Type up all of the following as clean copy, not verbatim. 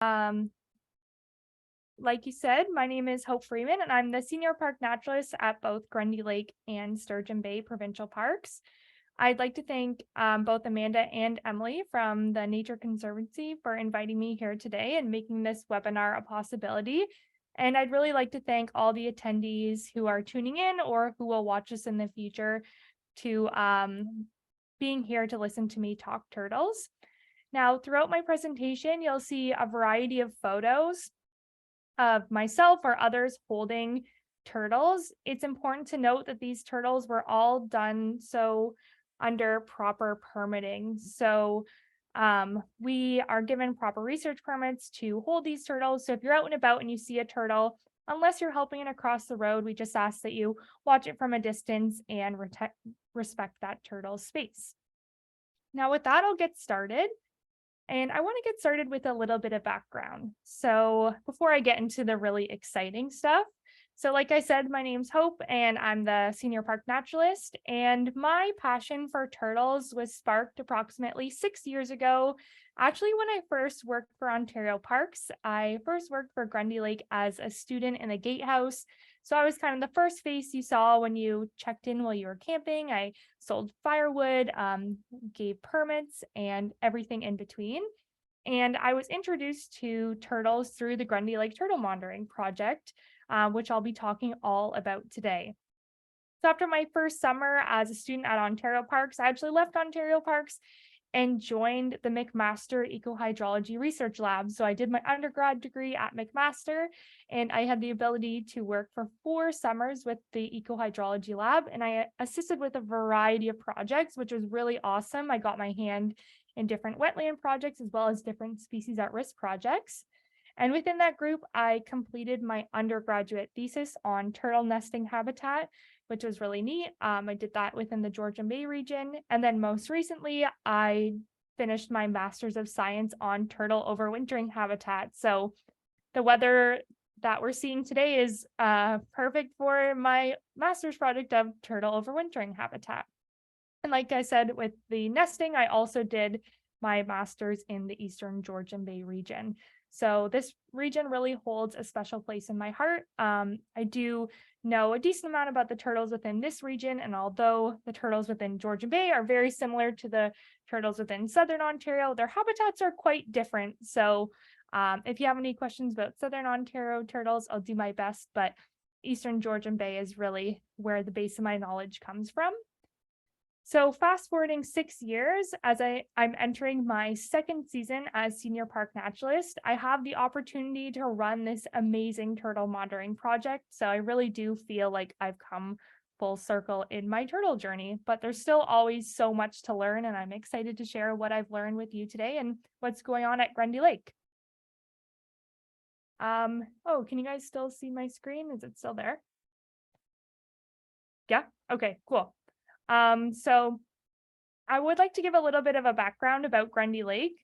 Um, like you said, my name is Hope Freeman, and I'm the senior park naturalist at both Grundy Lake and Sturgeon Bay Provincial Parks. I'd like to thank both Amanda and Emily from the Nature Conservancy for inviting me here today and making this webinar a possibility. And I'd really like to thank all the attendees who are tuning in or who will watch us in the future to being here to listen to me talk turtles. Now, throughout my presentation, you'll see a variety of photos of myself or others holding turtles. It's important to note that these turtles were all done so under proper permitting. So we are given proper research permits to hold these turtles. So if you're out and about and you see a turtle, unless you're helping it across the road, we just ask that you watch it from a distance and respect that turtle's space. Now with that, I'll get started. And I want to get started with a little bit of background. So before I get into the really exciting stuff, so like I said, my name's Hope and I'm the senior park naturalist. And my passion for turtles was sparked approximately 6 years ago. Actually, when I first worked for Ontario Parks, I first worked for Grundy Lake as a student in the gatehouse. So I was kind of the first face you saw when you checked in while you were camping. I sold firewood, gave permits, and everything in between. And I was introduced to turtles through the Grundy Lake Turtle Monitoring Project, which I'll be talking all about today. So after my first summer as a student at Ontario Parks, I actually left Ontario Parks and joined the McMaster Ecohydrology Research Lab. So I did my undergrad degree at McMaster, and I had the ability to work for 4 summers with the Ecohydrology Lab, and I assisted with a variety of projects, which was really awesome. I got my hand in different wetland projects as well as different species at risk projects. And within that group, I completed my undergraduate thesis on turtle nesting habitat, which was really neat. I did that within the Georgian Bay region. And then most recently, I finished my Master's of Science on turtle overwintering habitat. So the weather that we're seeing today is perfect for my master's project of turtle overwintering habitat. And like I said, with the nesting, I also did my master's in the Eastern Georgian Bay region. So this region really holds a special place in my heart. I do know a decent amount about the turtles within this region, and although the turtles within Georgian Bay are very similar to the turtles within Southern Ontario, their habitats are quite different. So if you have any questions about Southern Ontario turtles, I'll do my best, but Eastern Georgian Bay is really where the base of my knowledge comes from. So fast forwarding 6 years, as I'm entering my 2nd season as senior park naturalist, I have the opportunity to run this amazing turtle monitoring project. So I really do feel like I've come full circle in my turtle journey, but there's still always so much to learn, and I'm excited to share what I've learned with you today and what's going on at Grundy Lake. Oh, can you guys still see my screen? Is it still there? Yeah, okay, cool. So I would like to give a little bit of a background about Grundy Lake.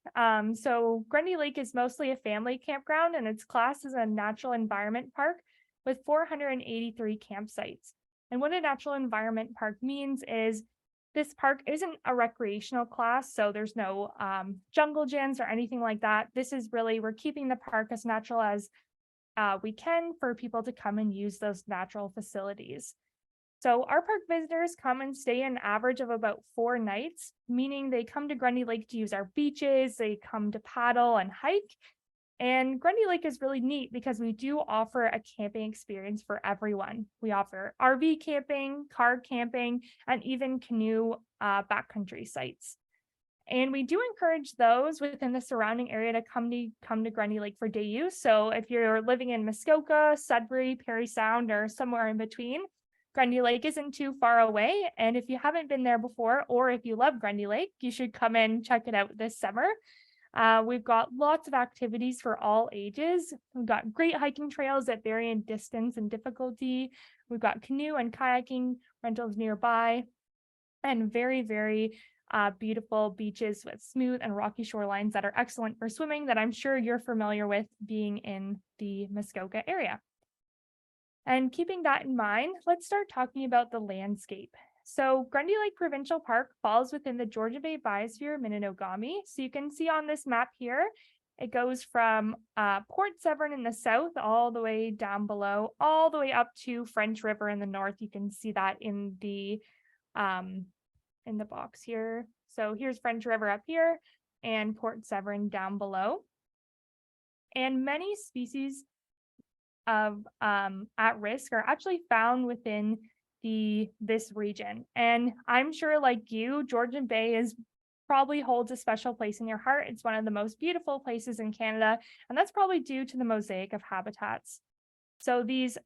So Grundy Lake is mostly a family campground, and it's classed as a natural environment park with 483 campsites. And what a natural environment park means is this park isn't a recreational class, so there's no jungle gyms or anything like that. This is really, we're keeping the park as natural as we can for people to come and use those natural facilities. So our park visitors come and stay an average of about 4 nights, meaning they come to Grundy Lake to use our beaches, they come to paddle and hike. And Grundy Lake is really neat because we do offer a camping experience for everyone. We offer RV camping, car camping, and even canoe backcountry sites. And we do encourage those within the surrounding area to come to Grundy Lake for day use. So if you're living in Muskoka, Sudbury, Parry Sound, or somewhere in between, Grundy Lake isn't too far away, and if you haven't been there before, or if you love Grundy Lake, you should come and check it out this summer. We've got lots of activities for all ages. We've got great hiking trails that vary in distance and difficulty. We've got canoe and kayaking rentals nearby, and very, very beautiful beaches with smooth and rocky shorelines that are excellent for swimming that I'm sure you're familiar with being in the Muskoka area. And keeping that in mind, let's start talking about the landscape. So Grundy Lake Provincial Park falls within the Georgian Bay Biosphere Minnetonka. So you can see on this map here, It goes from Port Severn in the south all the way down below, all the way up to French River in the north. You can see that um, in the box here. So here's French River up here and Port Severn down below. And many species of at risk are actually found within this region. And I'm sure, like you, Georgian Bay is probably holds a special place in your heart. It's one of the most beautiful places in Canada, and that's probably due to the mosaic of habitats. So this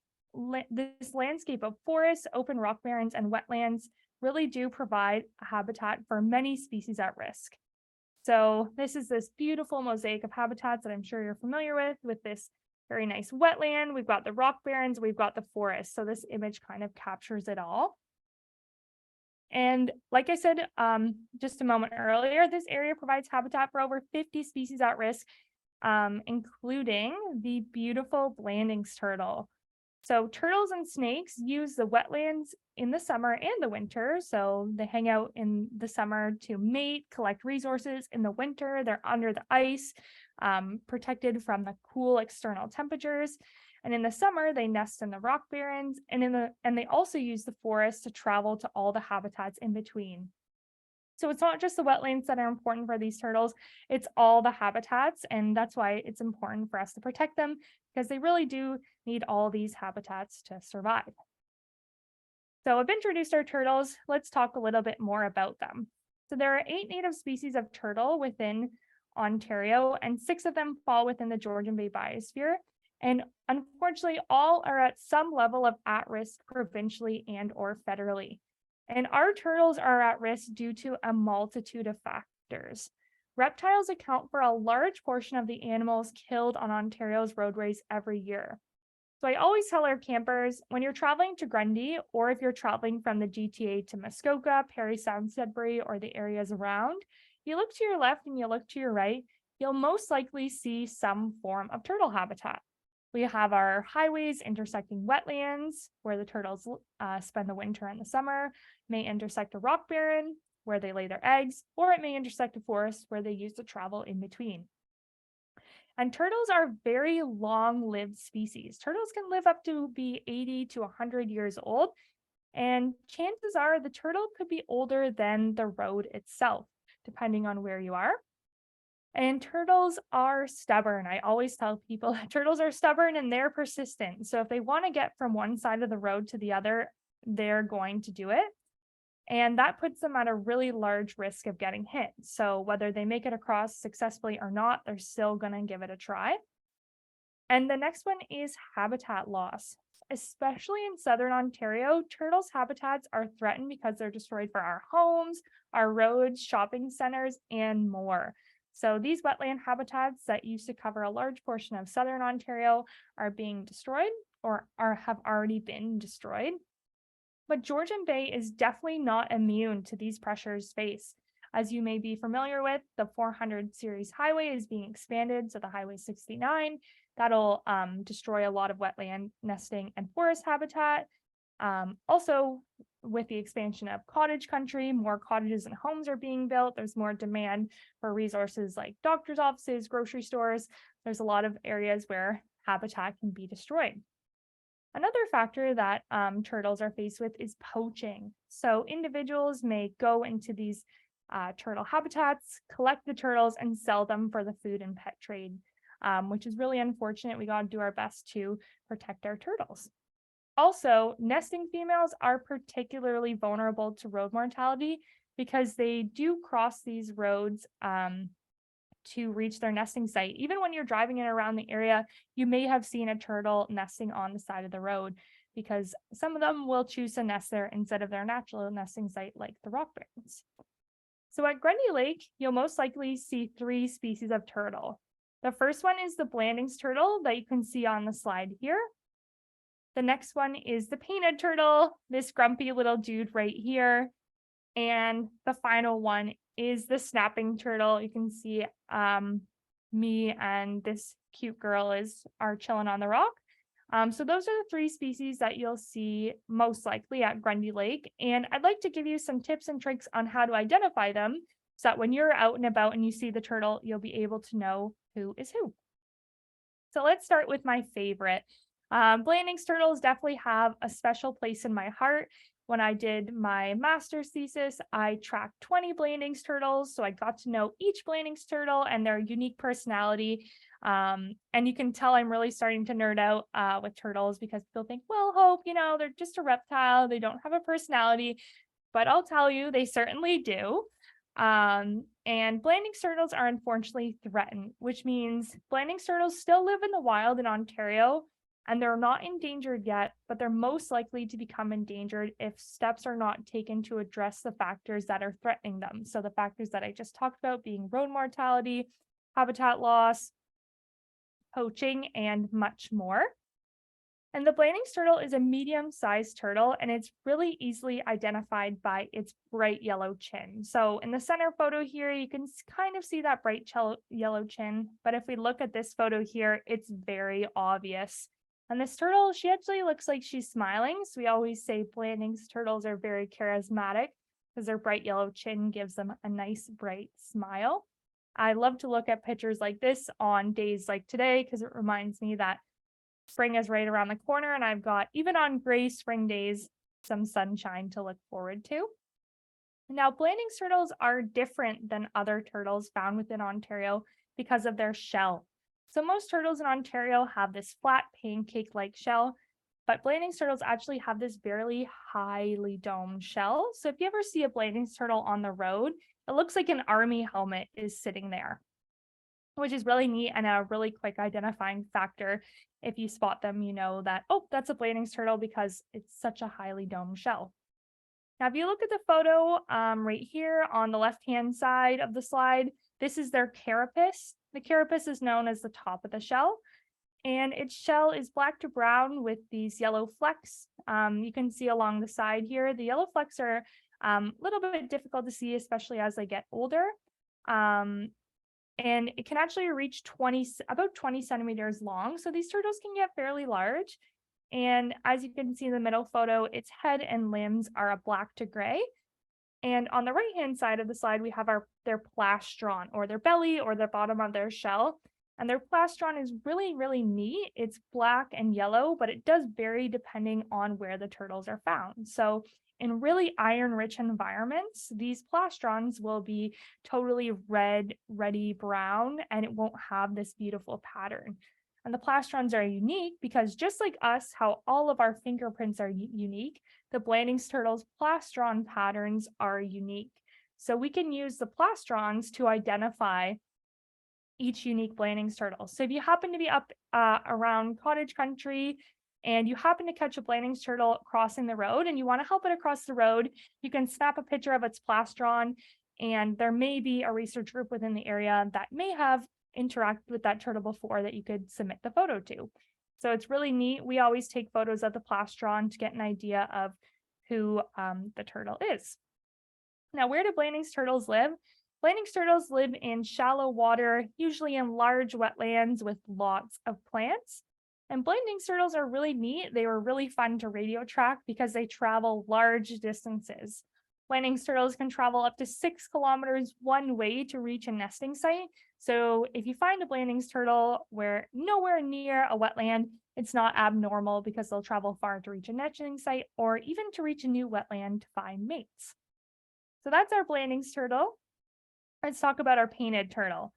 landscape of forests, open rock barrens, and wetlands really do provide a habitat for many species at risk. So this is this beautiful mosaic of habitats that I'm sure you're familiar with this very nice wetland. We've got the rock barrens, we've got the forest. So this image kind of captures it all. And like I said just a moment earlier, this area provides habitat for over 50 species at risk, including the beautiful Blanding's turtle. So turtles and snakes use the wetlands in the summer and the winter. So they hang out in the summer to mate, collect resources. In the winter, they're under the ice, protected from the cool external temperatures. And in the summer, they nest in the rock barrens, and they also use the forest to travel to all the habitats in between. So it's not just the wetlands that are important for these turtles, it's all the habitats, and that's why it's important for us to protect them, because they really do need all these habitats to survive. So I've introduced our turtles. Let's talk a little bit more about them. So there are 8 native species of turtle within Ontario, and 6 of them fall within the Georgian Bay biosphere. And unfortunately, all are at some level of at-risk provincially and or federally. And our turtles are at risk due to a multitude of factors. Reptiles account for a large portion of the animals killed on Ontario's roadways every year. So I always tell our campers, when you're traveling to Grundy, or if you're traveling from the GTA to Muskoka, Parry Sound, Sudbury, or the areas around, you look to your left and you look to your right, you'll most likely see some form of turtle habitat. We have our highways intersecting wetlands, where the turtles spend the winter and the summer, may intersect a rock barren, where they lay their eggs, or it may intersect a forest where they use to travel in between. And turtles are very long-lived species. Turtles can live up to be 80 to 100 years old, and chances are the turtle could be older than the road itself, depending on where you are. And turtles are stubborn. I always tell people that turtles are stubborn and they're persistent. So if they want to get from one side of the road to the other, they're going to do it. And that puts them at a really large risk of getting hit. So whether they make it across successfully or not, they're still going to give it a try. And the next one is habitat loss. Especially in southern Ontario, turtles' habitats are threatened because they're destroyed for our homes, our roads, shopping centers, and more. So these wetland habitats that used to cover a large portion of southern Ontario are being destroyed or have already been destroyed. But Georgian Bay is definitely not immune to these pressures faced. As you may be familiar with, the 400 series highway is being expanded to the Highway 69. That'll destroy a lot of wetland nesting and forest habitat. Also, with the expansion of cottage country, more cottages and homes are being built. There's more demand for resources like doctor's offices, grocery stores. There's a lot of areas where habitat can be destroyed. Another factor that turtles are faced with is poaching. So individuals may go into these turtle habitats, collect the turtles, and sell them for the food and pet trade, which is really unfortunate. We got to do our best to protect our turtles. Also, nesting females are particularly vulnerable to road mortality because they do cross these roads to reach their nesting site. Even when you're driving in around the area, you may have seen a turtle nesting on the side of the road because some of them will choose to nest there instead of their natural nesting site like the rock barrens. So at Grundy Lake, you'll most likely see 3 species of turtle. The first one is the Blanding's turtle that you can see on the slide here. The next one is the painted turtle, this grumpy little dude right here. And the final one is the snapping turtle. You can see me and this cute girl are chilling on the rock. So those are the 3 species that you'll see most likely at Grundy Lake. And I'd like to give you some tips and tricks on how to identify them so that when you're out and about and you see the turtle, you'll be able to know who is who. So let's start with my favorite. Blanding's turtles definitely have a special place in my heart. When I did my master's thesis, I tracked 20 Blanding's turtles, so I got to know each Blanding's turtle and their unique personality. And you can tell I'm really starting to nerd out with turtles because people think, well, Hope, they're just a reptile. They don't have a personality. But I'll tell you, they certainly do. And Blanding's turtles are unfortunately threatened, which means Blanding's turtles still live in the wild in Ontario, and they're not endangered yet, but they're most likely to become endangered if steps are not taken to address the factors that are threatening them. So the factors that I just talked about being road mortality, habitat loss, poaching, and much more. And the Blanding's turtle is a medium-sized turtle, and it's really easily identified by its bright yellow chin. So in the center photo here, you can kind of see that bright yellow chin. But if we look at this photo here, it's very obvious. And this turtle, she actually looks like she's smiling. So we always say Blanding's turtles are very charismatic because their bright yellow chin gives them a nice bright smile. I love to look at pictures like this on days like today because it reminds me that spring is right around the corner, and I've got, even on gray spring days, some sunshine to look forward to. Now, Blanding's turtles are different than other turtles found within Ontario because of their shell. So most turtles in Ontario have this flat pancake-like shell, but Blanding's turtles actually have this very highly domed shell. So if you ever see a Blanding's turtle on the road, it looks like an army helmet is sitting there, which is really neat and a really quick identifying factor. If you spot them, you know that, oh, that's a Blanding's turtle because it's such a highly domed shell. Now, if you look at the photo right here on the left-hand side of the slide, this is their carapace. The carapace is known as the top of the shell, and its shell is black to brown with these yellow flecks. You can see along the side here, the yellow flecks are a little bit difficult to see, especially as they get older. And it can actually reach about 20 centimeters long. So these turtles can get fairly large. And as you can see in the middle photo, its head and limbs are a black to gray. And on the right-hand side of the slide, we have their plastron, or their belly, or the bottom of their shell. And their plastron is really, really neat. It's black and yellow, but it does vary depending on where the turtles are found. So in really iron-rich environments, these plastrons will be totally red, reddy brown, and it won't have this beautiful pattern. And the plastrons are unique because just like us, how all of our fingerprints are unique, the Blanding's turtles' plastron patterns are unique. So we can use the plastrons to identify each unique Blanding's turtle. So if you happen to be up around cottage country and you happen to catch a Blanding's turtle crossing the road and you want to help it across the road, you can snap a picture of its plastron, and there may be a research group within the area that may have interacted with that turtle before that you could submit the photo to. So it's really neat. We always take photos of the plastron to get an idea of who the turtle is. Now, where do Blanding's turtles live? Blanding's turtles live in shallow water, usually in large wetlands with lots of plants. And Blanding's turtles are really neat. They were really fun to radio track because they travel large distances. Blanding's turtles can travel up to 6 kilometers one way to reach a nesting site. So if you find a Blanding's turtle where nowhere near a wetland, it's not abnormal because they'll travel far to reach a nesting site or even to reach a new wetland to find mates. So that's our Blanding's turtle. Let's talk about our painted turtle.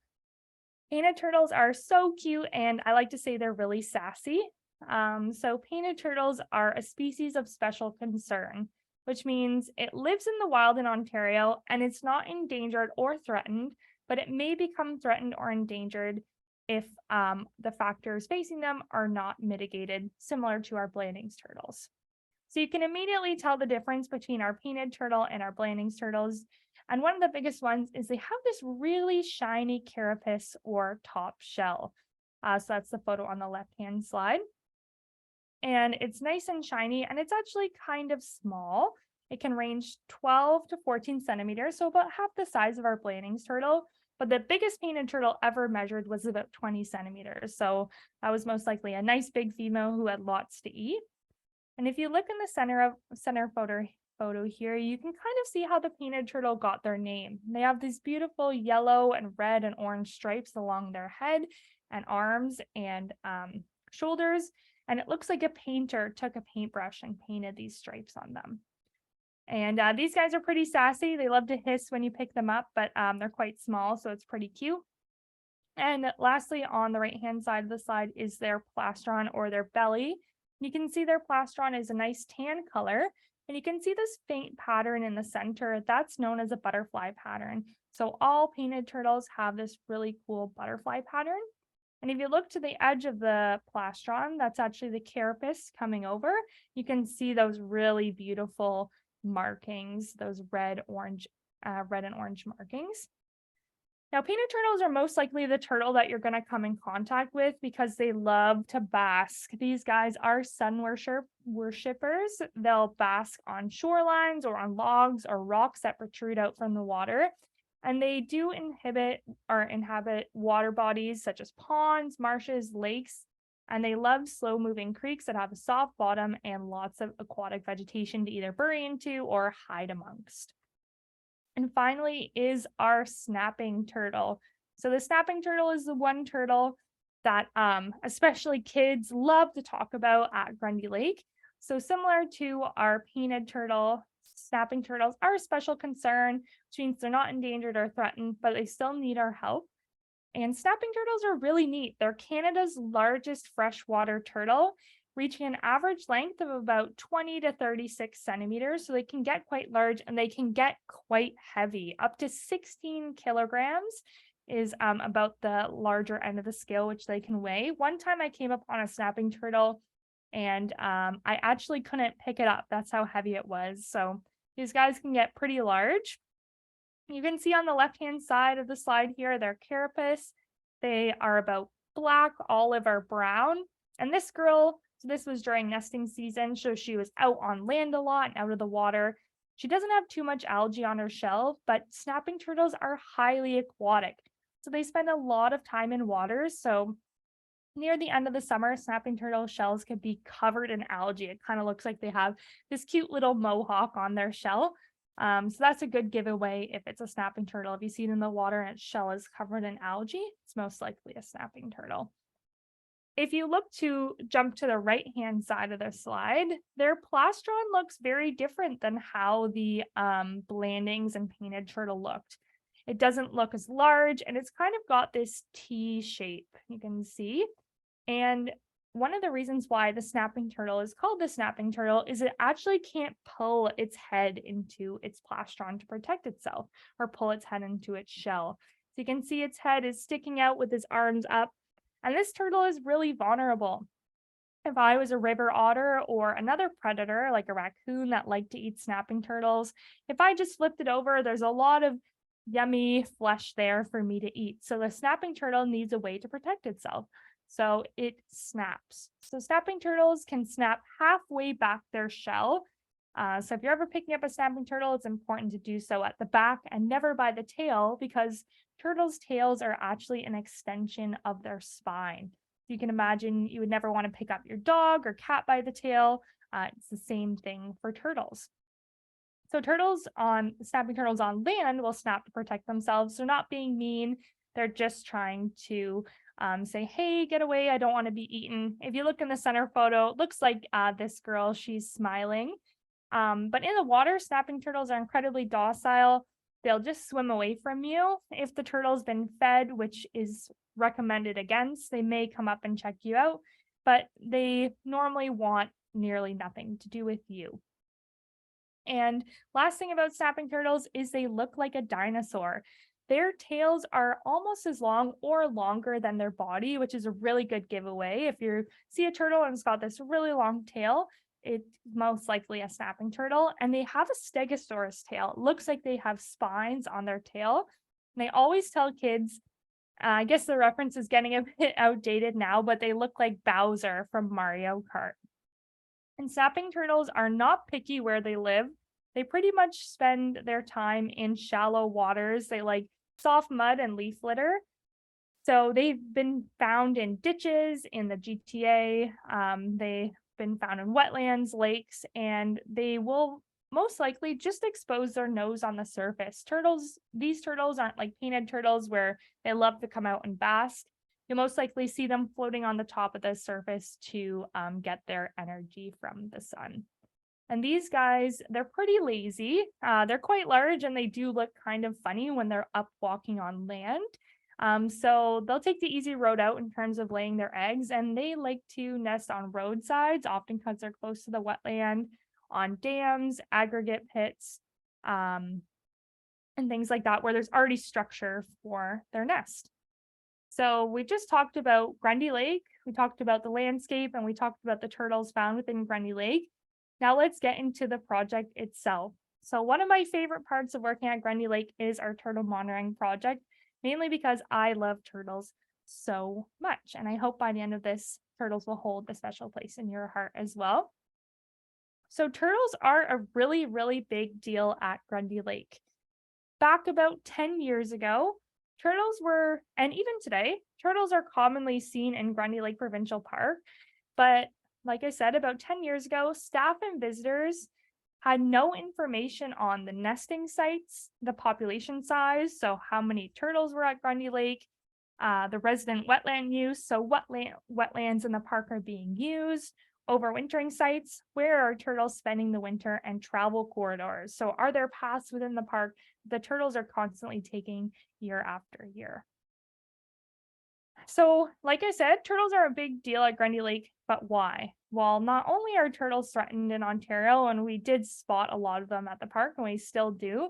Painted turtles are so cute, and I like to say they're really sassy. So painted turtles are a species of special concern, which means it lives in the wild in Ontario and it's not endangered or threatened, but it may become threatened or endangered if the factors facing them are not mitigated, similar to our Blanding's turtles. So you can immediately tell the difference between our painted turtle and our Blanding's turtles. And one of the biggest ones is they have this really shiny carapace or top shell. So that's the photo on the left-hand slide. And it's nice and shiny, and it's actually kind of small. It can range 12 to 14 centimeters, so about half the size of our Blanding's turtle. But the biggest painted turtle ever measured was about 20 centimeters. So that was most likely a nice big female who had lots to eat. And if you look in the center photo here, you can kind of see how the painted turtle got their name. They have these beautiful yellow and red and orange stripes along their head and arms and shoulders. And it looks like a painter took a paintbrush and painted these stripes on them. And these guys are pretty sassy. They love to hiss when you pick them up, but they're quite small, so it's pretty cute. And lastly, on the right-hand side of the slide is their plastron or their belly. You can see their plastron is a nice tan color, and you can see this faint pattern in the center. That's known as a butterfly pattern. So all painted turtles have this really cool butterfly pattern. And if you look to the edge of the plastron, that's actually the carapace coming over. You can see those really beautiful markings, those red and orange markings. Now, painted turtles are most likely the turtle that you're going to come in contact with because they love to bask. These guys are sun worshippers. They'll bask on shorelines or on logs or rocks that protrude out from the water. And they do inhabit water bodies such as ponds, marshes, lakes, and they love slow-moving creeks that have a soft bottom and lots of aquatic vegetation to either bury into or hide amongst. And finally is our snapping turtle. So the snapping turtle is the one turtle that especially kids love to talk about at Grundy Lake. So similar to our painted turtle, snapping turtles are a special concern, which means they're not endangered or threatened, but they still need our help. And snapping turtles are really neat. They're Canada's largest freshwater turtle, reaching an average length of about 20 to 36 centimeters. So they can get quite large and they can get quite heavy. Up to 16 kilograms is about the larger end of the scale, which they can weigh. One time I came upon a snapping turtle and I actually couldn't pick it up. That's how heavy it was. So these guys can get pretty large. You can see on the left-hand side of the slide here, their carapace. They are about black, olive, or brown. And this girl, so this was during nesting season, so she was out on land a lot and out of the water. She doesn't have too much algae on her shell, but snapping turtles are highly aquatic. So they spend a lot of time in water. So near the end of the summer, snapping turtle shells could be covered in algae. It kind of looks like they have this cute little mohawk on their shell. So that's a good giveaway if it's a snapping turtle. If you see it in the water and its shell is covered in algae, it's most likely a snapping turtle. If you look to jump to the right-hand side of the slide, their plastron looks very different than how the blandings and painted turtle looked. It doesn't look as large, and it's kind of got this T shape, you can see. And one of the reasons why the snapping turtle is called the snapping turtle is it actually can't pull its head into its plastron to protect itself or pull its head into its shell. So you can see its head is sticking out with its arms up. And this turtle is really vulnerable. If I was a river otter or another predator like a raccoon that liked to eat snapping turtles, if I just flipped it over, there's a lot of yummy flesh there for me to eat. So the snapping turtle needs a way to protect itself. So it snaps. So snapping turtles can snap halfway back their shell. So if you're ever picking up a snapping turtle, it's important to do so at the back and never by the tail because turtles' tails are actually an extension of their spine. You can imagine you would never want to pick up your dog or cat by the tail. It's the same thing for turtles. So snapping turtles on land will snap to protect themselves. They're not being mean. They're just trying to say, hey, get away. I don't want to be eaten. If you look in the center photo, it looks like this girl, she's smiling. But in the water, snapping turtles are incredibly docile. They'll just swim away from you. If the turtle's been fed, which is recommended against, they may come up and check you out, but they normally want nearly nothing to do with you. And last thing about snapping turtles is they look like a dinosaur. Their tails are almost as long or longer than their body, which is a really good giveaway. If you see a turtle and it's got this really long tail, it's most likely a snapping turtle. And they have a stegosaurus tail. It looks like they have spines on their tail. And they always tell kids, I guess the reference is getting a bit outdated now, but they look like Bowser from Mario Kart. And snapping turtles are not picky where they live. They pretty much spend their time in shallow waters. They like soft mud and leaf litter. So they've been found in ditches in the GTA. They've been found in wetlands, lakes, and they will most likely just expose their nose on the surface. These turtles aren't like painted turtles where they love to come out and bask. You'll most likely see them floating on the top of the surface to get their energy from the sun. And these guys, they're pretty lazy. They're quite large and they do look kind of funny when they're up walking on land. So they'll take the easy road out in terms of laying their eggs, and they like to nest on roadsides, often because they're close to the wetland, on dams, aggregate pits, and things like that, where there's already structure for their nest. So we just talked about Grundy Lake, we talked about the landscape, and we talked about the turtles found within Grundy Lake. Now let's get into the project itself. So one of my favorite parts of working at Grundy Lake is our turtle monitoring project, mainly because I love turtles so much. And I hope by the end of this, turtles will hold a special place in your heart as well. So turtles are a really, really big deal at Grundy Lake. Back about 10 years ago, turtles were, and even today, turtles are commonly seen in Grundy Lake Provincial Park. But like I said, about 10 years ago, staff and visitors had no information on the nesting sites, the population size, so how many turtles were at Grundy Lake, the resident wetland use, so what wetlands in the park are being used, overwintering sites, where are turtles spending the winter, and travel corridors. So are there paths within the park the turtles are constantly taking year after year? So, like I said, turtles are a big deal at Grundy Lake, but why? Well, not only are turtles threatened in Ontario, and we did spot a lot of them at the park, and we still do,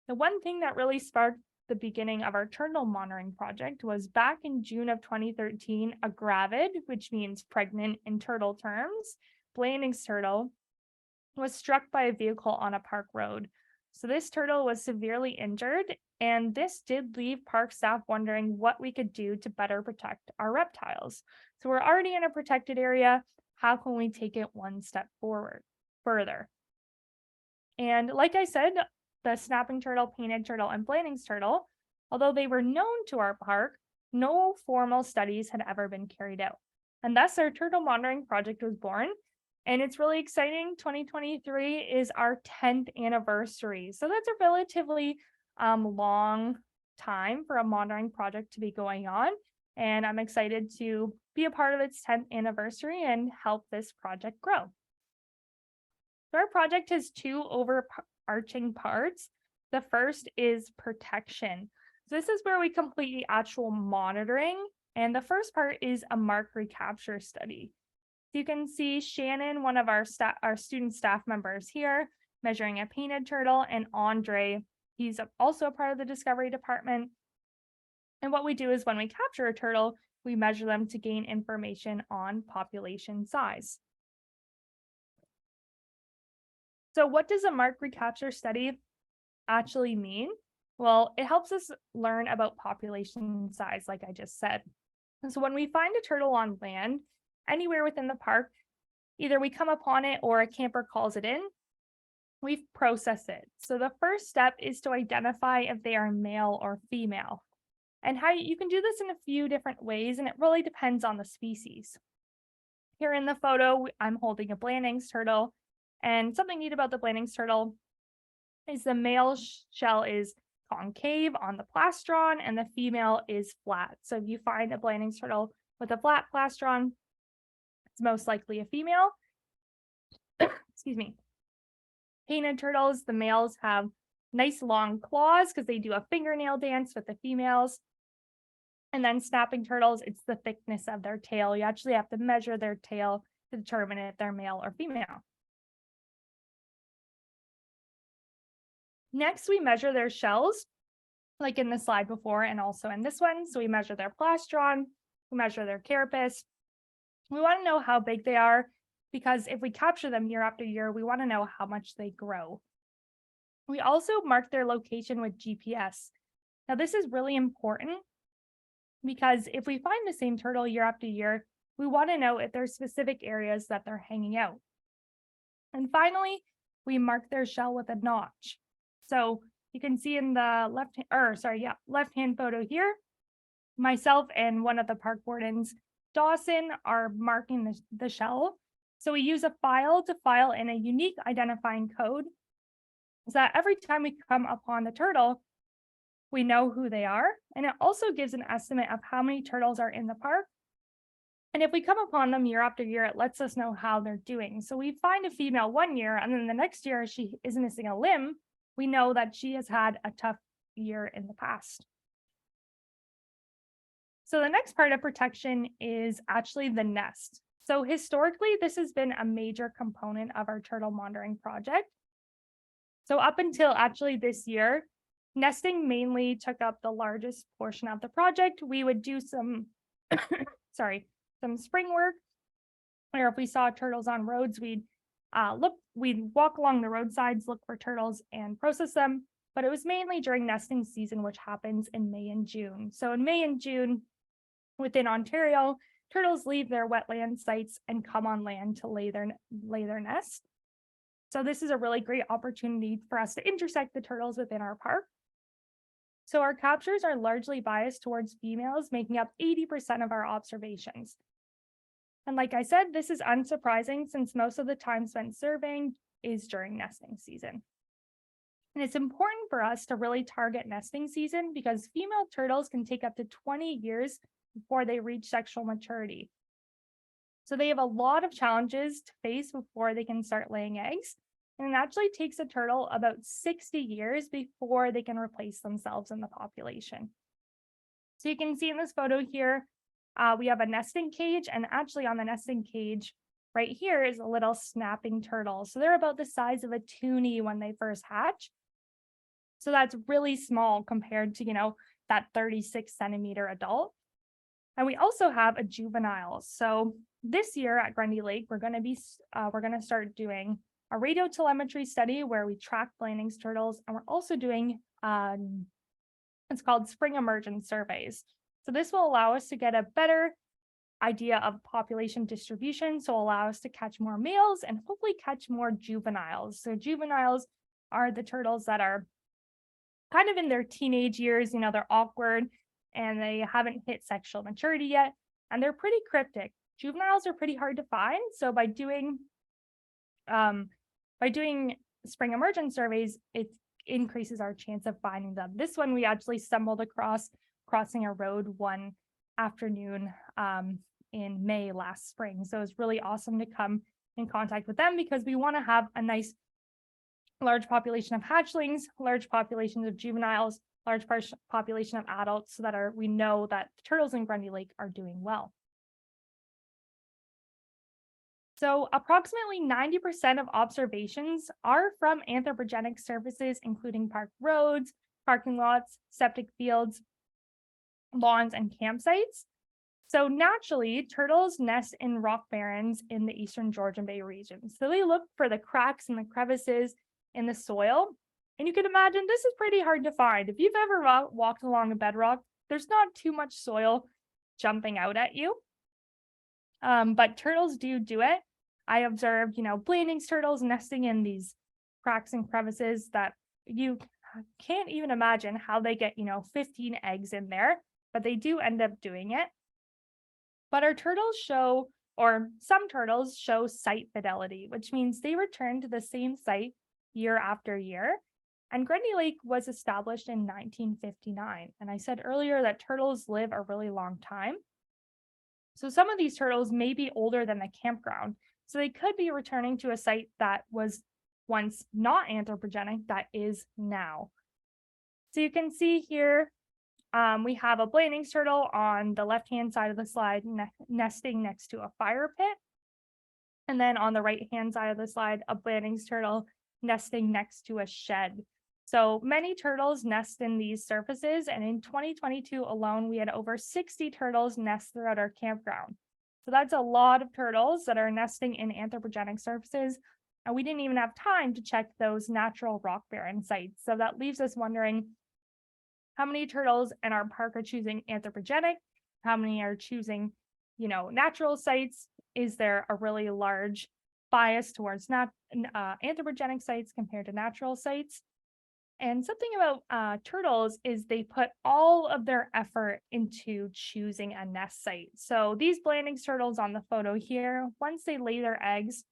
the one thing that really sparked the beginning of our turtle monitoring project was back in June of 2013, a gravid, which means pregnant in turtle terms, Blanding's turtle, was struck by a vehicle on a park road. So this turtle was severely injured, and this did leave park staff wondering what we could do to better protect our reptiles. So we're already in a protected area. How can we take it one step further? And like I said, the snapping turtle, painted turtle, and Blanding's turtle, although they were known to our park, no formal studies had ever been carried out. And thus our turtle monitoring project was born. And it's really exciting. 2023 is our 10th anniversary. So that's a relatively long time for a monitoring project to be going on. And I'm excited to be a part of its 10th anniversary and help this project grow. So our project has two overarching parts. The first is protection. So this is where we complete the actual monitoring. And the first part is a mark recapture study. You can see Shannon, one of our student staff members here, measuring a painted turtle, and Andre, he's also a part of the discovery department. And what we do is when we capture a turtle, we measure them to gain information on population size. So what does a mark recapture study actually mean? Well, it helps us learn about population size, like I just said. And so when we find a turtle on land, anywhere within the park, either we come upon it or a camper calls it in, we process it. So the first step is to identify if they are male or female. And how you can do this in a few different ways, and it really depends on the species. Here in the photo, I'm holding a Blanding's turtle, and something neat about the Blanding's turtle is the male shell is concave on the plastron and the female is flat. So if you find a Blanding's turtle with a flat plastron, it's most likely a female. Excuse me. Painted turtles, the males have nice long claws because they do a fingernail dance with the females. And then snapping turtles, it's the thickness of their tail. You actually have to measure their tail to determine if they're male or female. Next, we measure their shells, like in the slide before and also in this one. So we measure their plastron, we measure their carapace. We want to know how big they are because if we capture them year after year, we want to know how much they grow. We also mark their location with GPS. Now, this is really important because if we find the same turtle year after year, we want to know if there's specific areas that they're hanging out. And finally, we mark their shell with a notch. So you can see in the left-hand photo here, myself and one of the park wardens, Dawson, are marking the shell. So we use a file to file in a unique identifying code is that every time we come upon the turtle, we know who they are. And it also gives an estimate of how many turtles are in the park. And if we come upon them year after year, it lets us know how they're doing. So we find a female one year, and then the next year she is missing a limb. We know that she has had a tough year in the past. So the next part of protection is actually the nest. So historically, this has been a major component of our turtle monitoring project. So up until actually this year, nesting mainly took up the largest portion of the project. We would do some, some spring work, or if we saw turtles on roads, we'd walk along the roadsides, look for turtles and process them. But it was mainly during nesting season, which happens in May and June. So in May and June, within Ontario, turtles leave their wetland sites and come on land to lay their nest. So this is a really great opportunity for us to intersect the turtles within our park. So our captures are largely biased towards females, making up 80% of our observations. And like I said, this is unsurprising since most of the time spent surveying is during nesting season. And it's important for us to really target nesting season because female turtles can take up to 20 years before they reach sexual maturity. So they have a lot of challenges to face before they can start laying eggs. And it actually takes a turtle about 60 years before they can replace themselves in the population. So you can see in this photo here, we have a nesting cage, and actually on the nesting cage right here is a little snapping turtle. So they're about the size of a toonie when they first hatch. So that's really small compared to, that 36-centimeter adult. And we also have a juvenile. So this year at Grundy Lake, we're going to start doing a radio telemetry study where we track Blanding's turtles, and we're also doing it's called spring emergence surveys. So this will allow us to get a better idea of population distribution, so allow us to catch more males and hopefully catch more juveniles. So juveniles are the turtles that are kind of in their teenage years, they're awkward and they haven't hit sexual maturity yet, and they're pretty cryptic. Juveniles are pretty hard to find, so by doing spring emergence surveys, it increases our chance of finding them. This one we actually stumbled across crossing a road one afternoon in May last spring. So it's really awesome to come in contact with them because we want to have a nice large population of hatchlings, large populations of juveniles, large population of adults, so that we know that the turtles in Grundy Lake are doing well. So approximately 90% of observations are from anthropogenic surfaces, including park roads, parking lots, septic fields, lawns, and campsites. So naturally, turtles nest in rock barrens in the eastern Georgian Bay region. So they look for the cracks and the crevices in the soil. And you can imagine this is pretty hard to find. If you've ever walked along a bedrock, there's not too much soil jumping out at you. But turtles do it. I observed, Blanding's turtles nesting in these cracks and crevices that you can't even imagine how they get, 15 eggs in there, but they do end up doing it. But some turtles show site fidelity, which means they return to the same site year after year. And Grundy Lake was established in 1959. And I said earlier that turtles live a really long time. So some of these turtles may be older than the campground. So they could be returning to a site that was once not anthropogenic, that is now. So you can see here, we have a Blanding's turtle on the left-hand side of the slide nesting next to a fire pit. And then on the right-hand side of the slide, a Blanding's turtle nesting next to a shed. So many turtles nest in these surfaces, and in 2022 alone, we had over 60 turtles nest throughout our campground. So that's a lot of turtles that are nesting in anthropogenic surfaces, and we didn't even have time to check those natural rock barren sites. So that leaves us wondering how many turtles in our park are choosing anthropogenic, how many are choosing, natural sites. Is there a really large bias towards anthropogenic sites compared to natural sites? And something about turtles is they put all of their effort into choosing a nest site. So these Blanding's turtles on the photo here, once they lay their eggs,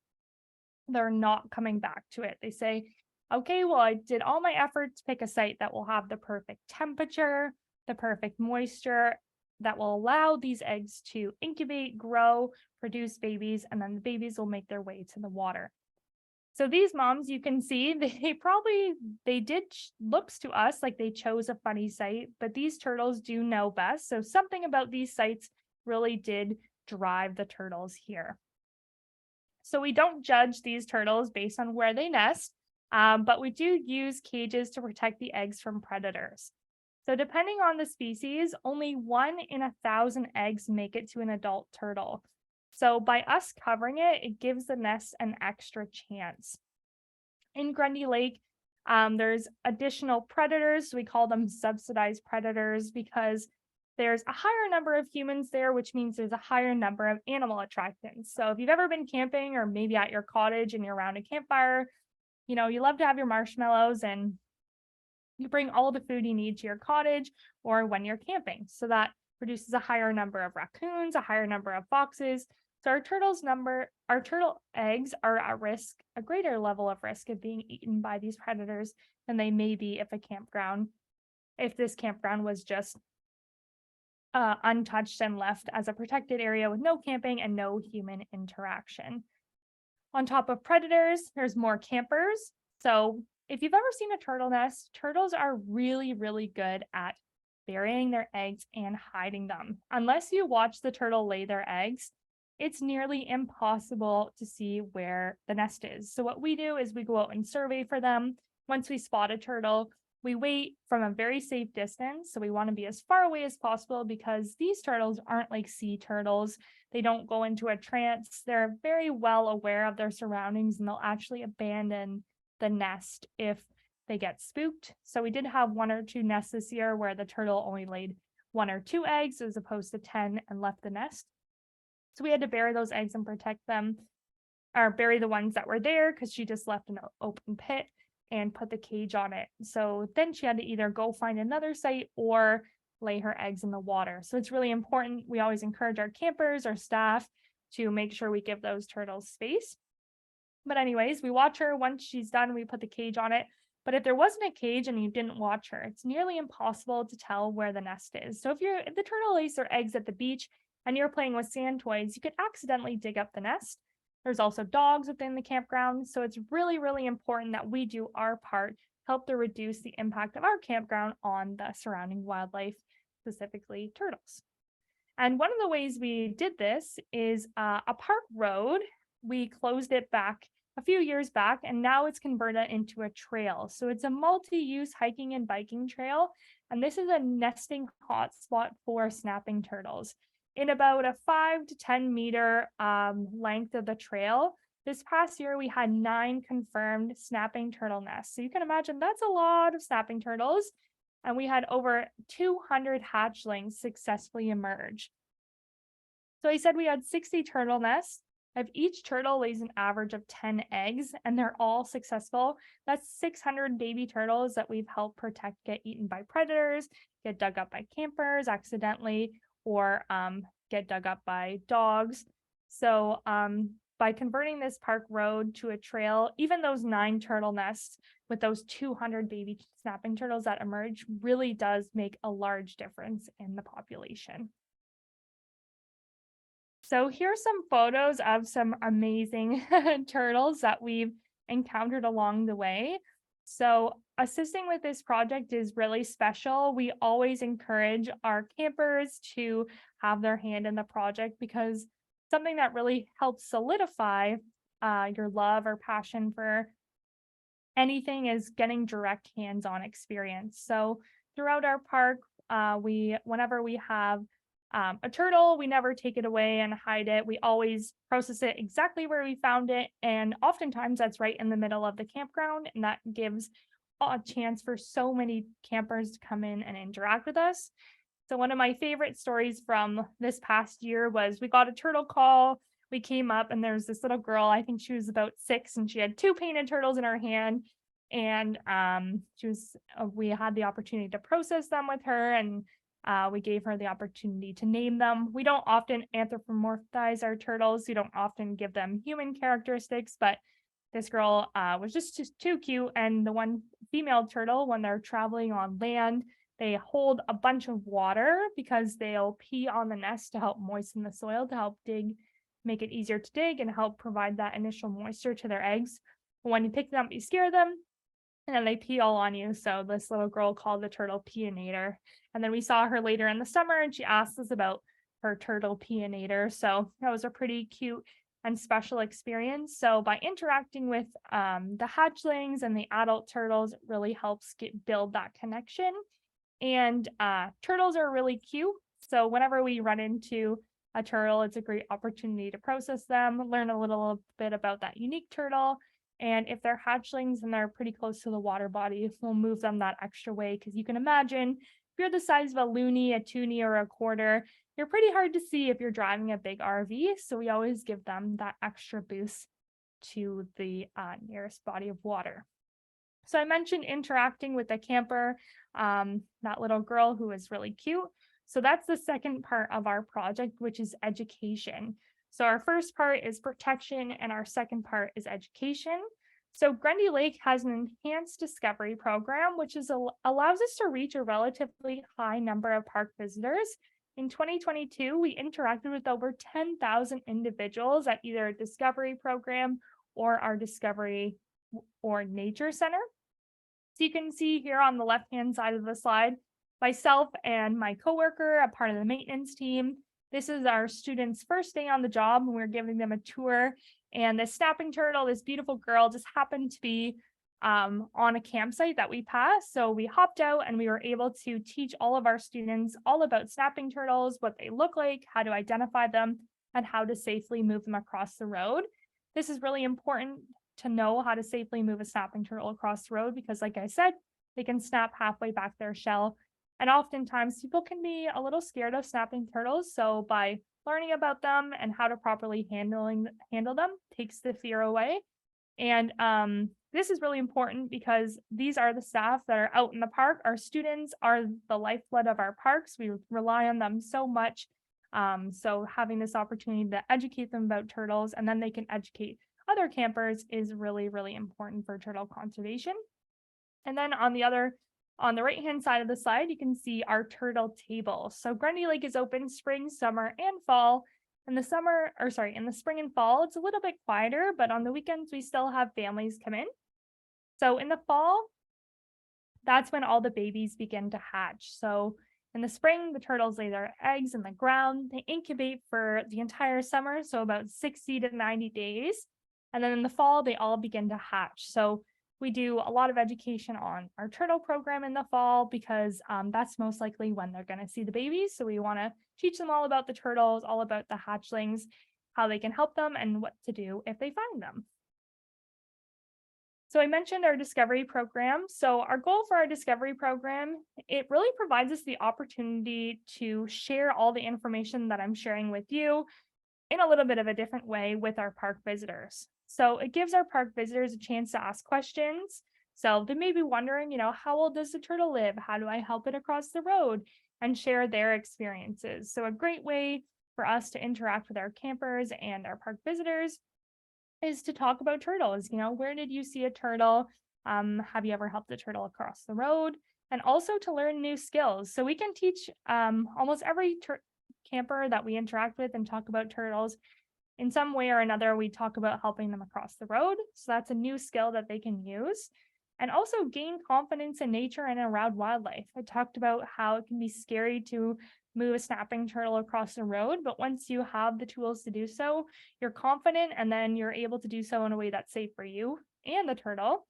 they're not coming back to it. They say, Okay, well, I did all my efforts to pick a site that will have the perfect temperature, the perfect moisture that will allow these eggs to incubate, grow, produce babies, and then the babies will make their way to the water. So these moms, you can see, they did looks to us like they chose a funny site, but these turtles do know best. So something about these sites really did drive the turtles here. So we don't judge these turtles based on where they nest, but we do use cages to protect the eggs from predators. So depending on the species, only 1 in 1,000 eggs make it to an adult turtle. So by us covering it, it gives the nest an extra chance. In Grundy Lake, there's additional predators. We call them subsidized predators because there's a higher number of humans there, which means there's a higher number of animal attractants. So if you've ever been camping or maybe at your cottage and you're around a campfire, you love to have your marshmallows and you bring all the food you need to your cottage or when you're camping. So that produces a higher number of raccoons, a higher number of foxes. So our turtle eggs are at risk, a greater level of risk of being eaten by these predators than they may be if this campground was just untouched and left as a protected area with no camping and no human interaction. On top of predators, there's more campers. So if you've ever seen a turtle nest, turtles are really, really good at burying their eggs and hiding them. Unless you watch the turtle lay their eggs, it's nearly impossible to see where the nest is. So what we do is we go out and survey for them. Once we spot a turtle, we wait from a very safe distance. So we want to be as far away as possible because these turtles aren't like sea turtles. They don't go into a trance. They're very well aware of their surroundings and they'll actually abandon the nest if they get spooked. So we did have 1 or 2 nests this year where the turtle only laid 1 or 2 eggs as opposed to 10 and left the nest. So we had to bury those eggs and protect them, or bury the ones that were there because she just left an open pit and put the cage on it. So then she had to either go find another site or lay her eggs in the water. So it's really important. We always encourage our campers, our staff to make sure we give those turtles space. But anyways, we watch her. Once she's done, we put the cage on it. But if there wasn't a cage and you didn't watch her, it's nearly impossible to tell where the nest is. So if the turtle lays her eggs at the beach and you're playing with sand toys, you could accidentally dig up the nest. There's also dogs within the campground. So it's really, really important that we do our part, help to reduce the impact of our campground on the surrounding wildlife, specifically turtles. And one of the ways we did this is a park road. We closed it back a few years back, and now it's converted into a trail. So it's a multi-use hiking and biking trail, and this is a nesting hotspot for snapping turtles. In about a 5 to 10 meter length of the trail, this past year we had 9 confirmed snapping turtle nests. So you can imagine that's a lot of snapping turtles, and we had over 200 hatchlings successfully emerge. So I said we had 60 turtle nests. If each turtle lays an average of 10 eggs and they're all successful, that's 600 baby turtles that we've helped protect get eaten by predators, get dug up by campers accidentally, or get dug up by dogs. So by converting this park road to a trail, even those 9 turtle nests with those 200 baby snapping turtles that emerge really does make a large difference in the population. So here's some photos of some amazing turtles that we've encountered along the way. So assisting with this project is really special. We always encourage our campers to have their hand in the project because something that really helps solidify your love or passion for anything is getting direct hands-on experience. So throughout our park, whenever we have a turtle, we never take it away and hide it. We always process it exactly where we found it. And oftentimes that's right in the middle of the campground. And that gives a chance for so many campers to come in and interact with us. So one of my favorite stories from this past year was we got a turtle call. We came up and there's this little girl, I think she was about 6, and she had 2 painted turtles in her hand. And we had the opportunity to process them with her, and we gave her the opportunity to name them. We don't often anthropomorphize our turtles. We don't often give them human characteristics, but this girl was just too cute. And the one female turtle, when they're traveling on land, they hold a bunch of water because they'll pee on the nest to help moisten the soil, to help make it easier to dig and help provide that initial moisture to their eggs. When you pick them up, you scare them, and then they pee all on you. So this little girl called the turtle peeinator. And then we saw her later in the summer, and she asked us about her turtle peeinator. So that was a pretty cute and special experience. So by interacting with the hatchlings and the adult turtles, it really helps build that connection. And turtles are really cute. So whenever we run into a turtle, it's a great opportunity to process them, learn a little bit about that unique turtle. And if they're hatchlings and they're pretty close to the water body, we'll move them that extra way. Because you can imagine, if you're the size of a loony, a toonie, or a quarter, you're pretty hard to see if you're driving a big RV. So we always give them that extra boost to the nearest body of water. So I mentioned interacting with the camper, that little girl who was really cute. So that's the second part of our project, which is education. So our first part is protection and our second part is education. So Grundy Lake has an enhanced discovery program, which allows us to reach a relatively high number of park visitors. In 2022, we interacted with over 10,000 individuals at either a discovery program or our discovery or nature center. So you can see here on the left-hand side of the slide, myself and my coworker, a part of the maintenance team. This is our students' first day on the job, and we're giving them a tour. And the snapping turtle, this beautiful girl, just happened to be on a campsite that we passed. So we hopped out and we were able to teach all of our students all about snapping turtles, what they look like, how to identify them, and how to safely move them across the road. This is really important to know how to safely move a snapping turtle across the road because, like I said, they can snap halfway back their shell. And oftentimes people can be a little scared of snapping turtles. So by learning about them and how to properly handle them takes the fear away. And this is really important because these are the staff that are out in the park. Our students are the lifeblood of our parks. We rely on them so much. So having this opportunity to educate them about turtles, and then they can educate other campers, is really, really important for turtle conservation. And then on the right-hand side of the slide, you can see our turtle table. So Grundy Lake is open spring, summer, and fall. In the spring and fall, it's a little bit quieter, but on the weekends, we still have families come in. So in the fall, that's when all the babies begin to hatch. So in the spring, the turtles lay their eggs in the ground. They incubate for the entire summer, so about 60 to 90 days. And then in the fall, they all begin to hatch. So we do a lot of education on our turtle program in the fall because that's most likely when they're going to see the babies. So we want to teach them all about the turtles, all about the hatchlings, how they can help them, and what to do if they find them. So I mentioned our discovery program. So our goal for our discovery program, it really provides us the opportunity to share all the information that I'm sharing with you in a little bit of a different way with our park visitors. So it gives our park visitors a chance to ask questions. So they may be wondering, how old does the turtle live? How do I help it across the road? And share their experiences. So a great way for us to interact with our campers and our park visitors is to talk about turtles. Where did you see a turtle? Have you ever helped a turtle across the road? And also to learn new skills. So we can teach almost every camper that we interact with and talk about turtles. In some way or another, we talk about helping them across the road. So that's a new skill that they can use. And also gain confidence in nature and around wildlife. I talked about how it can be scary to move a snapping turtle across the road, but once you have the tools to do so, you're confident, and then you're able to do so in a way that's safe for you and the turtle.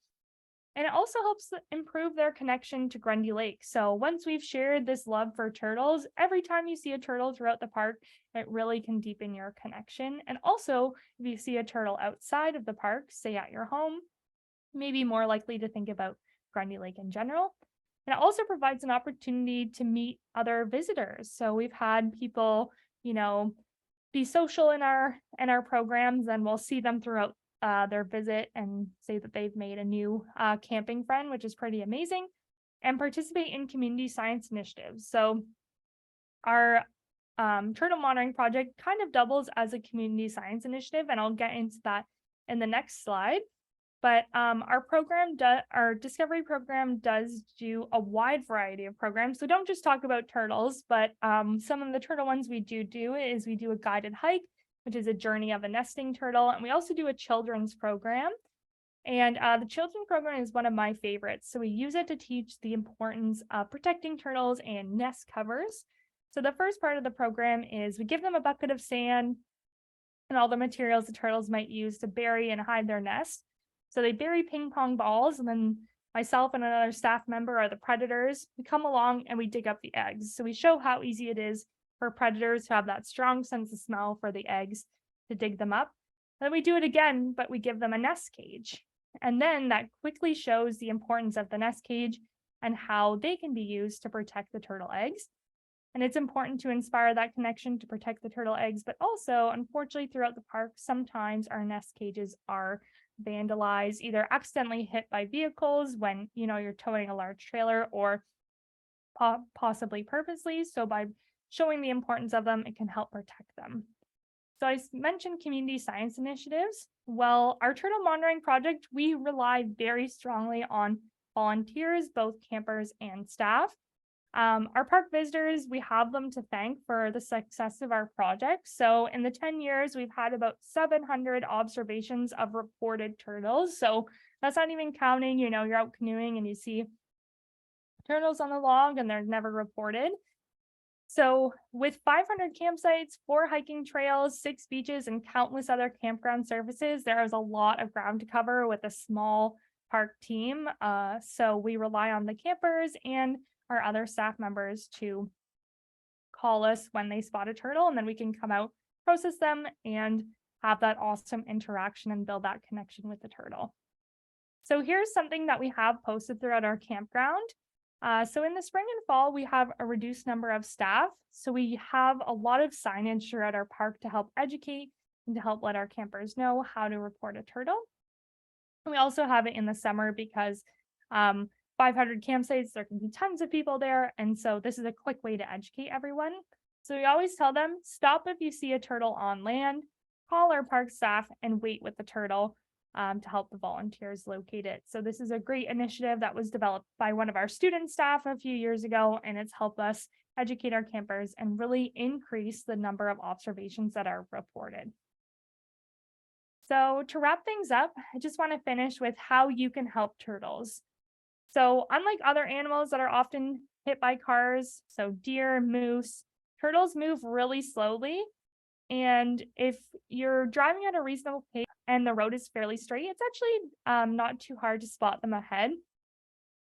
And it also helps improve their connection to Grundy Lake. So once we've shared this love for turtles, every time you see a turtle throughout the park, it really can deepen your connection. And also, if you see a turtle outside of the park, say at your home, maybe more likely to think about Grundy Lake in general. And it also provides an opportunity to meet other visitors. So we've had people, be social in our programs, and we'll see them throughout their visit and say that they've made a new camping friend, which is pretty amazing, and participate in community science initiatives. So our turtle monitoring project kind of doubles as a community science initiative, and I'll get into that in the next slide. But our discovery program does do a wide variety of programs. So don't just talk about turtles, but some of the turtle ones we do is we do a guided hike, which is a journey of a nesting turtle. And we also do a children's program. And the children's program is one of my favorites. So we use it to teach the importance of protecting turtles and nest covers. So the first part of the program is we give them a bucket of sand and all the materials the turtles might use to bury and hide their nest. So they bury ping pong balls, and then myself and another staff member are the predators. We come along and we dig up the eggs. So we show how easy it is for predators who have that strong sense of smell for the eggs to dig them up. Then we do it again, but we give them a nest cage. And then that quickly shows the importance of the nest cage and how they can be used to protect the turtle eggs. And it's important to inspire that connection to protect the turtle eggs, but also, unfortunately, throughout the park, sometimes our nest cages are vandalized, either accidentally hit by vehicles when, you're towing a large trailer, or possibly purposely. So by showing the importance of them, it can help protect them. So I mentioned community science initiatives. Well, our turtle monitoring project, we rely very strongly on volunteers, both campers and staff. Our park visitors, we have them to thank for the success of our project. So in the 10 years, we've had about 700 observations of reported turtles. So that's not even counting, you're out canoeing and you see turtles on the log and they're never reported. So with 500 campsites, 4 hiking trails, 6 beaches, and countless other campground services, there is a lot of ground to cover with a small park team. So we rely on the campers and our other staff members to call us when they spot a turtle, and then we can come out, process them, and have that awesome interaction and build that connection with the turtle. So here's something that we have posted throughout our campground. So in the spring and fall, we have a reduced number of staff. So we have a lot of signage throughout our park to help educate and to help let our campers know how to report a turtle. And we also have it in the summer because 500 campsites, there can be tons of people there. And so this is a quick way to educate everyone. So we always tell them, stop if you see a turtle on land, call our park staff, and wait with the turtle to help the volunteers locate it. So this is a great initiative that was developed by one of our student staff a few years ago, and it's helped us educate our campers and really increase the number of observations that are reported. So to wrap things up, I just want to finish with how you can help turtles. So unlike other animals that are often hit by cars, so deer, moose, turtles move really slowly. And if you're driving at a reasonable pace and the road is fairly straight, it's actually not too hard to spot them ahead.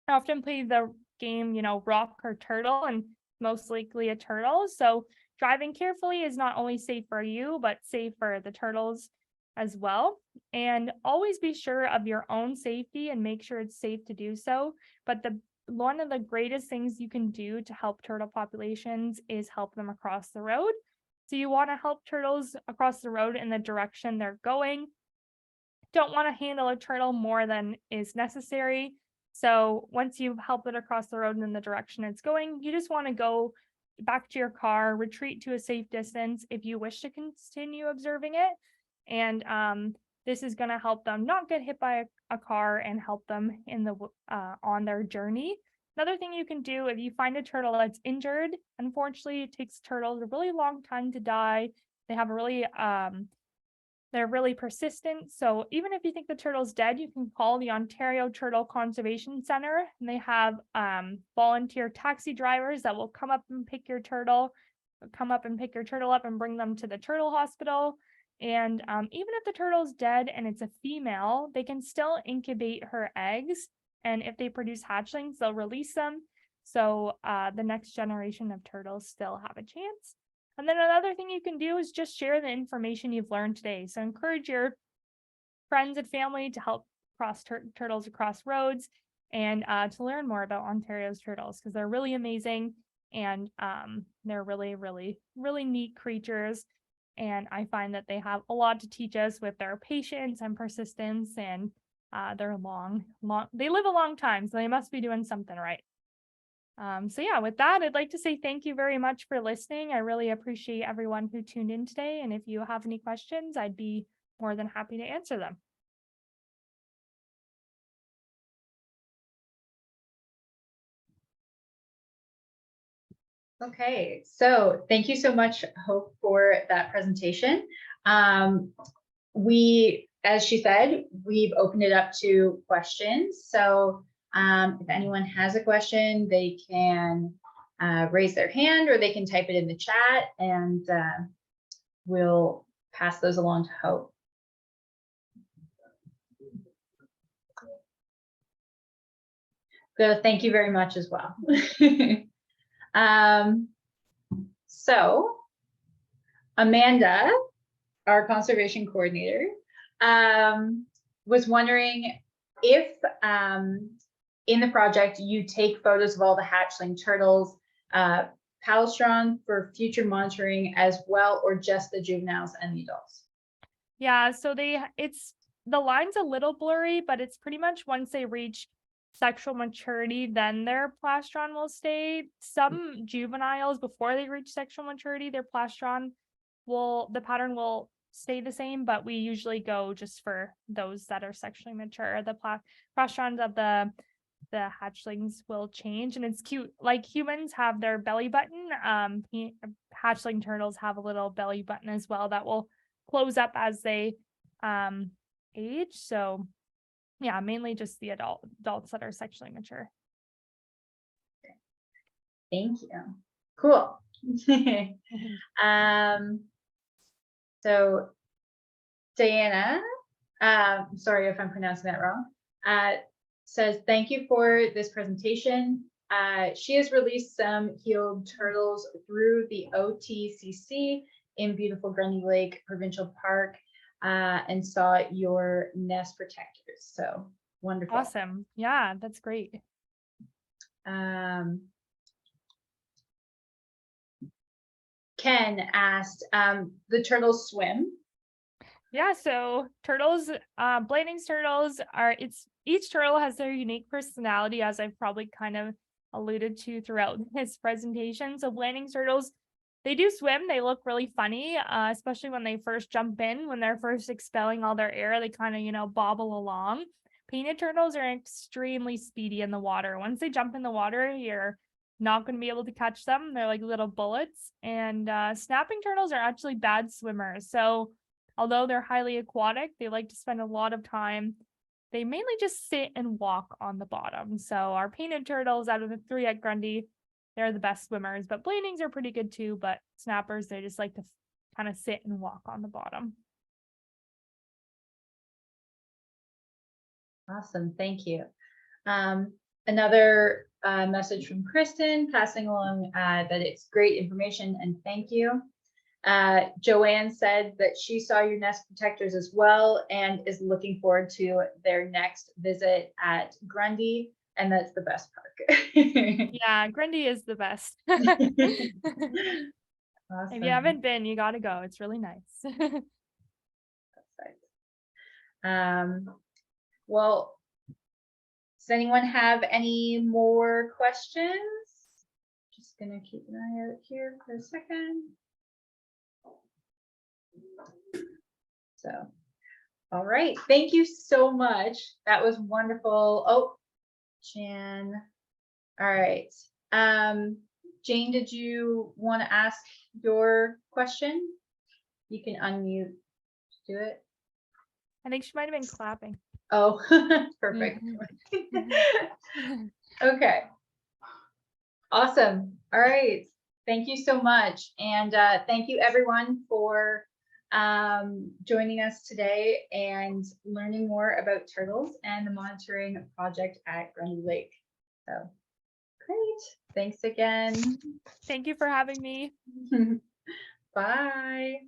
I often play the game, rock or turtle, and most likely a turtle. So driving carefully is not only safe for you, but safe for the turtles as well. And always be sure of your own safety and make sure it's safe to do so. But one of the greatest things you can do to help turtle populations is help them across the road. So you want to help turtles across the road in the direction they're going. Don't want to handle a turtle more than is necessary. So once you've helped it across the road and in the direction it's going, you just want to go back to your car, retreat to a safe distance if you wish to continue observing it. And this is going to help them not get hit by a car and help them in on their journey. Another thing you can do if you find a turtle that's injured, unfortunately, it takes turtles a really long time to die. They have they're really persistent. So even if you think the turtle's dead, you can call the Ontario Turtle Conservation Center, and they have volunteer taxi drivers that will come up and pick your turtle up and bring them to the turtle hospital. And even if the turtle's dead and it's a female, they can still incubate her eggs. And if they produce hatchlings, they'll release them. So the next generation of turtles still have a chance. And then another thing you can do is just share the information you've learned today. So encourage your friends and family to help cross turtles across roads and to learn more about Ontario's turtles, because they're really amazing and they're really, really, really neat creatures. And I find that they have a lot to teach us with their patience and persistence, and they're they live a long time, so they must be doing something right. So yeah, with that, I'd like to say thank you very much for listening. I really appreciate everyone who tuned in today. And if you have any questions, I'd be more than happy to answer them. Okay, so thank you so much, Hope, for that presentation. As she said, we've opened it up to questions. So if anyone has a question, they can raise their hand or they can type it in the chat, and we'll pass those along to Hope. So thank you very much as well. So Amanda, our conservation coordinator, was wondering if in the project you take photos of all the hatchling turtles, palestron for future monitoring as well, or just the juveniles and the adults? Yeah, so the line's a little blurry, but it's pretty much once they reach sexual maturity, then their plastron will stay. Some juveniles, before they reach sexual maturity, their plastron the pattern will stay the same, but we usually go just for those that are sexually mature. The plastrons of the hatchlings will change, and it's cute. Like humans have their belly button, hatchling turtles have a little belly button as well that will close up as they age. So yeah, mainly just the adults that are sexually mature. Thank you. Cool. So Diana, sorry if I'm pronouncing that wrong, says, thank you for this presentation. She has released some healed turtles through the OTCC in beautiful Grundy Lake Provincial Park, and saw your nest protectors. So wonderful. Awesome. Yeah, that's great. Ken asked, the turtles swim? Yeah, so turtles, Blanding's turtles each turtle has their unique personality, as I've probably kind of alluded to throughout this presentation. So Blanding's turtles, they do swim. They look really funny, especially when they first jump in, when they're first expelling all their air, they kind of, bobble along. Painted turtles are extremely speedy in the water. Once they jump in the water, you're not going to be able to catch them. They're like little bullets. And snapping turtles are actually bad swimmers. So although they're highly aquatic, they like to spend a lot of time. They mainly just sit and walk on the bottom. So our painted turtles, out of the 3 at Grundy, they're the best swimmers. But blandings are pretty good too. But snappers, they just like to kind of sit and walk on the bottom. Awesome, thank you. Another message from Kristen passing along that it's great information and thank you. Joanne said that she saw your nest protectors as well and is looking forward to their next visit at Grundy, and that's the best park. Yeah, Grundy is the best. Awesome. If you haven't been, you got to go. It's really nice. Well, does anyone have any more questions? Just gonna keep an eye out here for a second. So, all right, thank you so much. That was wonderful. Oh, Jan. All right. Jane, did you want to ask your question? You can unmute to do it. I think she might have been clapping. Oh, perfect. Okay. Awesome. All right. Thank you so much. And thank you everyone for joining us today and learning more about turtles and the monitoring project at Grundy Lake. So great. Thanks again. Thank you for having me. Bye.